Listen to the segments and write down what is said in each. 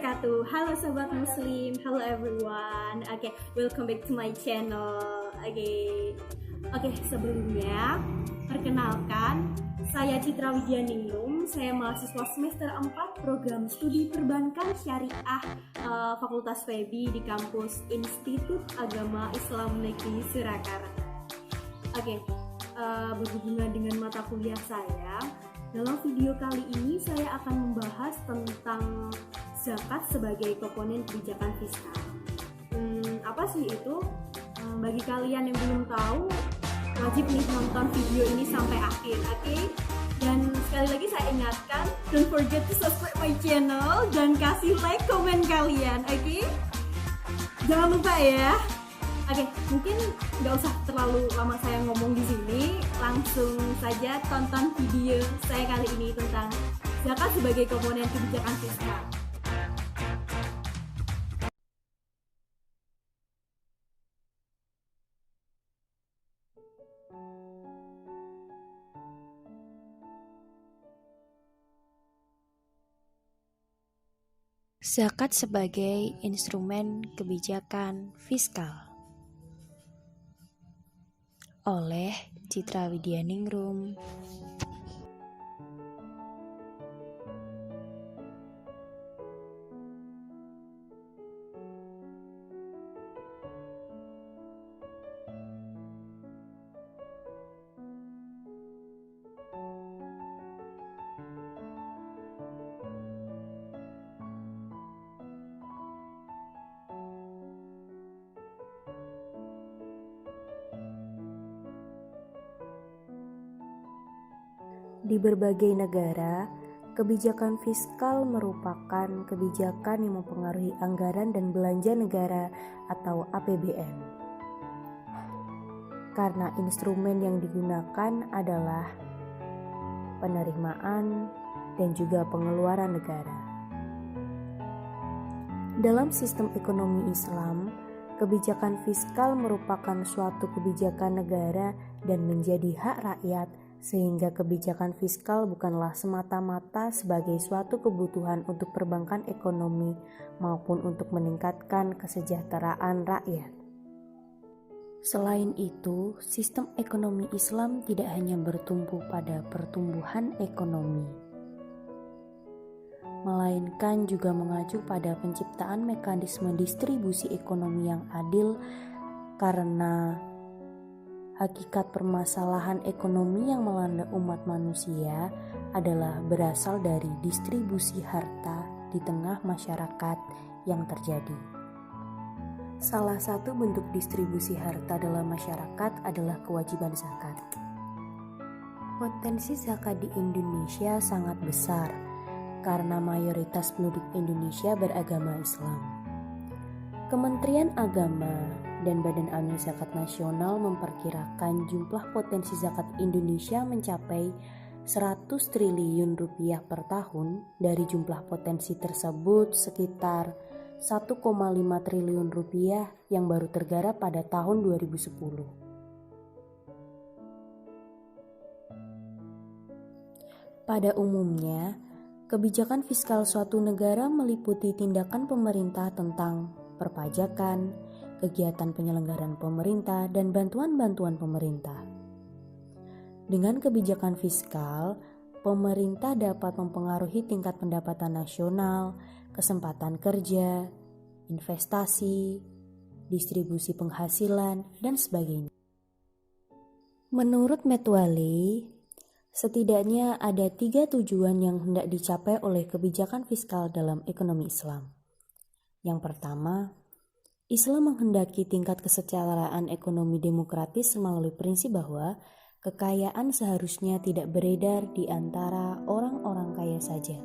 wabarakatuh. Halo sobat muslim, hello everyone. Welcome back to my channel. Sebelumnya perkenalkan, saya Citra Widyaningrum. Saya mahasiswa semester 4 program studi perbankan syariah Fakultas FEBI di kampus Institut Agama Islam Negeri Surakarta. Berhubungan dengan mata kuliah saya, dalam video kali ini saya akan membahas tentang zakat sebagai komponen kebijakan fiskal. Apa sih itu? Bagi kalian yang belum tahu, wajib nih nonton video ini sampai akhir, Dan sekali lagi saya ingatkan, don't forget to subscribe my channel dan kasih like komen kalian, Jangan lupa ya. Mungkin nggak usah terlalu lama saya ngomong di sini, langsung saja tonton video saya kali ini tentang zakat sebagai komponen kebijakan fiskal. Zakat sebagai instrumen kebijakan fiskal oleh Citra Widyaningrum. Di berbagai negara, kebijakan fiskal merupakan kebijakan yang mempengaruhi anggaran dan belanja negara atau APBN. Karena instrumen yang digunakan adalah penerimaan dan juga pengeluaran negara. Dalam sistem ekonomi Islam, kebijakan fiskal merupakan suatu kebijakan negara dan menjadi hak rakyat, sehingga kebijakan fiskal bukanlah semata-mata sebagai suatu kebutuhan untuk perbankan ekonomi maupun untuk meningkatkan kesejahteraan rakyat. Selain itu, sistem ekonomi Islam tidak hanya bertumpu pada pertumbuhan ekonomi, melainkan juga mengacu pada penciptaan mekanisme distribusi ekonomi yang adil, karena hakikat permasalahan ekonomi yang melanda umat manusia adalah berasal dari distribusi harta di tengah masyarakat yang terjadi. Salah satu bentuk distribusi harta dalam masyarakat adalah kewajiban zakat. Potensi zakat di Indonesia sangat besar karena mayoritas penduduk Indonesia beragama Islam. Kementerian Agama dan Badan Amil Zakat Nasional memperkirakan jumlah potensi zakat Indonesia mencapai 100 triliun rupiah per tahun. Dari jumlah potensi tersebut, sekitar 1,5 triliun rupiah yang baru tergarap pada tahun 2010. Pada umumnya, kebijakan fiskal suatu negara meliputi tindakan pemerintah tentang perpajakan, kegiatan penyelenggaraan pemerintah, dan bantuan-bantuan pemerintah. Dengan kebijakan fiskal, pemerintah dapat mempengaruhi tingkat pendapatan nasional, kesempatan kerja, investasi, distribusi penghasilan, dan sebagainya. Menurut Metwali, setidaknya ada 3 tujuan yang hendak dicapai oleh kebijakan fiskal dalam ekonomi Islam. Yang pertama, Islam menghendaki tingkat kesetaraan ekonomi demokratis melalui prinsip bahwa kekayaan seharusnya tidak beredar di antara orang-orang kaya saja.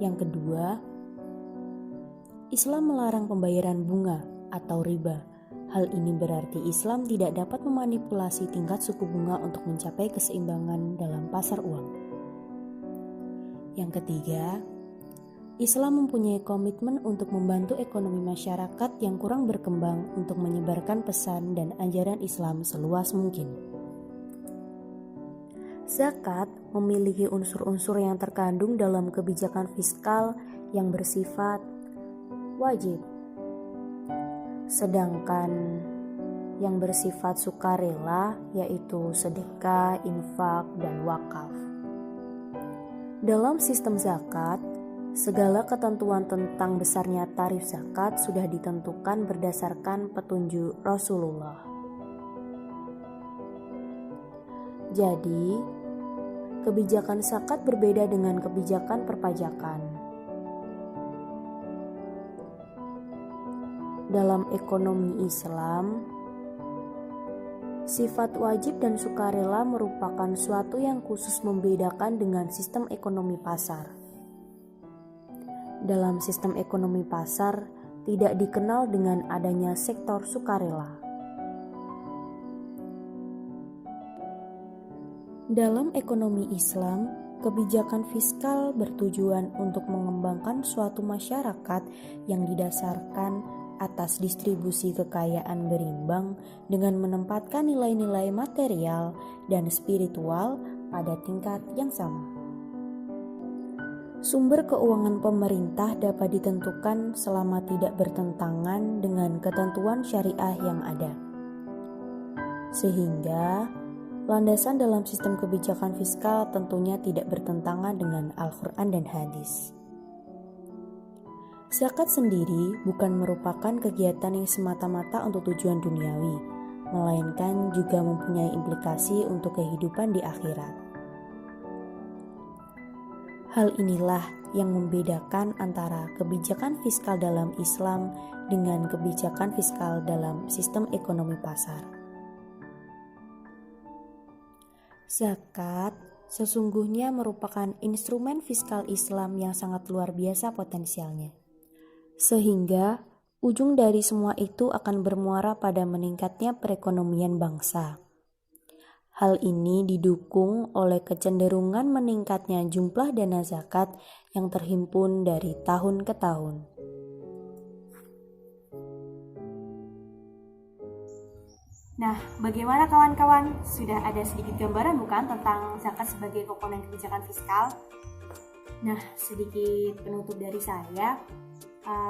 Yang kedua, Islam melarang pembayaran bunga atau riba. Hal ini berarti Islam tidak dapat memanipulasi tingkat suku bunga untuk mencapai keseimbangan dalam pasar uang. Yang ketiga, Islam mempunyai komitmen untuk membantu ekonomi masyarakat yang kurang berkembang untuk menyebarkan pesan dan ajaran Islam seluas mungkin. Zakat memiliki unsur-unsur yang terkandung dalam kebijakan fiskal yang bersifat wajib, sedangkan yang bersifat sukarela yaitu sedekah, infak, dan wakaf. Dalam sistem zakat, segala ketentuan tentang besarnya tarif zakat sudah ditentukan berdasarkan petunjuk Rasulullah. Jadi, kebijakan zakat berbeda dengan kebijakan perpajakan. Dalam ekonomi Islam, sifat wajib dan sukarela merupakan suatu yang khusus membedakan dengan sistem ekonomi pasar. Dalam sistem ekonomi pasar, tidak dikenal dengan adanya sektor sukarela. Dalam ekonomi Islam, kebijakan fiskal bertujuan untuk mengembangkan suatu masyarakat yang didasarkan atas distribusi kekayaan berimbang dengan menempatkan nilai-nilai material dan spiritual pada tingkat yang sama. Sumber keuangan pemerintah dapat ditentukan selama tidak bertentangan dengan ketentuan syariah yang ada. Sehingga landasan dalam sistem kebijakan fiskal tentunya tidak bertentangan dengan Al-Quran dan hadis. Zakat sendiri bukan merupakan kegiatan yang semata-mata untuk tujuan duniawi, melainkan juga mempunyai implikasi untuk kehidupan di akhirat. Hal inilah yang membedakan antara kebijakan fiskal dalam Islam dengan kebijakan fiskal dalam sistem ekonomi pasar. Zakat sesungguhnya merupakan instrumen fiskal Islam yang sangat luar biasa potensialnya. Sehingga ujung dari semua itu akan bermuara pada meningkatnya perekonomian bangsa. Hal ini didukung oleh kecenderungan meningkatnya jumlah dana zakat yang terhimpun dari tahun ke tahun. Nah, bagaimana kawan-kawan? Sudah ada sedikit gambaran bukan tentang zakat sebagai komponen kebijakan fiskal? Nah, sedikit penutup dari saya.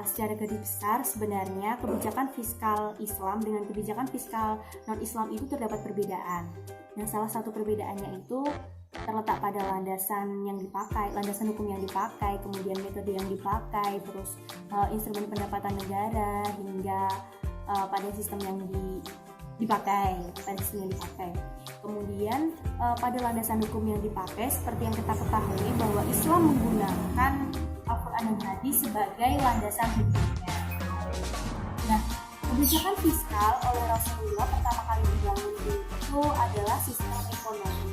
Secara garis besar sebenarnya kebijakan fiskal Islam dengan kebijakan fiskal non-Islam itu terdapat perbedaan. Nah, salah satu perbedaannya itu terletak pada landasan yang dipakai, landasan hukum yang dipakai, kemudian metode yang dipakai, terus instrumen pendapatan negara hingga pada sistem yang dipakai. Kemudian pada landasan hukum yang dipakai, seperti yang kita ketahui bahwa Islam menggunakan Al-Quran dan hadis sebagai landasan hukumnya. Nah, kebijakan fiskal oleh Rasulullah pertama kali dibangun itu adalah sistem ekonomi,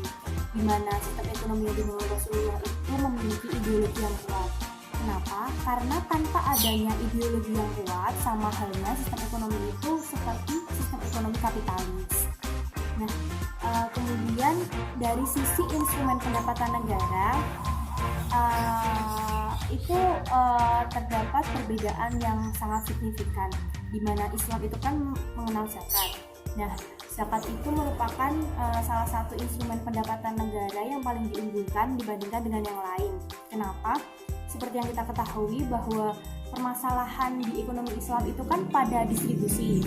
di mana sistem ekonomi yang dibangun Rasulullah itu memiliki ideologi yang kuat. Kenapa? Karena tanpa adanya ideologi yang kuat, sama halnya sistem ekonomi itu seperti sistem ekonomi kapitalis. Nah, kemudian dari sisi instrumen pendapatan negara, itu terdapat perbedaan yang sangat signifikan, di mana Islam itu kan mengenal zakat. Nah, zakat itu merupakan salah satu instrumen pendapatan negara yang paling diunggulkan dibandingkan dengan yang lain. Kenapa? Seperti yang kita ketahui bahwa permasalahan di ekonomi Islam itu kan pada distribusi.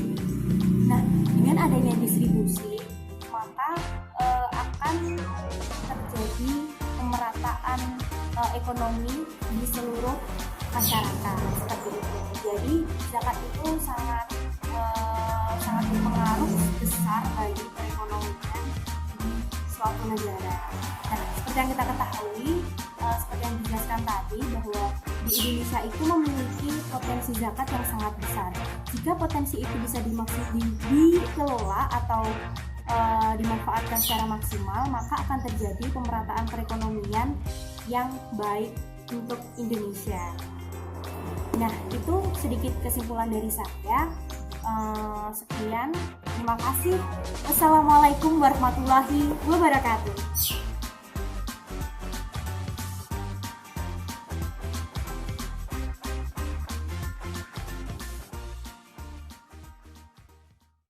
Nah, dengan adanya distribusi, maka akan terjadi pemerataan ekonomi di seluruh masyarakat seperti itu. Jadi zakat itu sangat berpengaruh besar bagi perekonomian di suatu negara. Nah, seperti yang kita ketahui, seperti yang dijelaskan tadi, bahwa di Indonesia itu memiliki potensi zakat yang sangat besar. Jika potensi itu bisa dikelola atau dimanfaatkan secara maksimal, maka akan terjadi pemerataan perekonomian yang baik untuk Indonesia. Nah, itu sedikit kesimpulan dari saya. Sekian, terima kasih. Wassalamualaikum warahmatullahi wabarakatuh.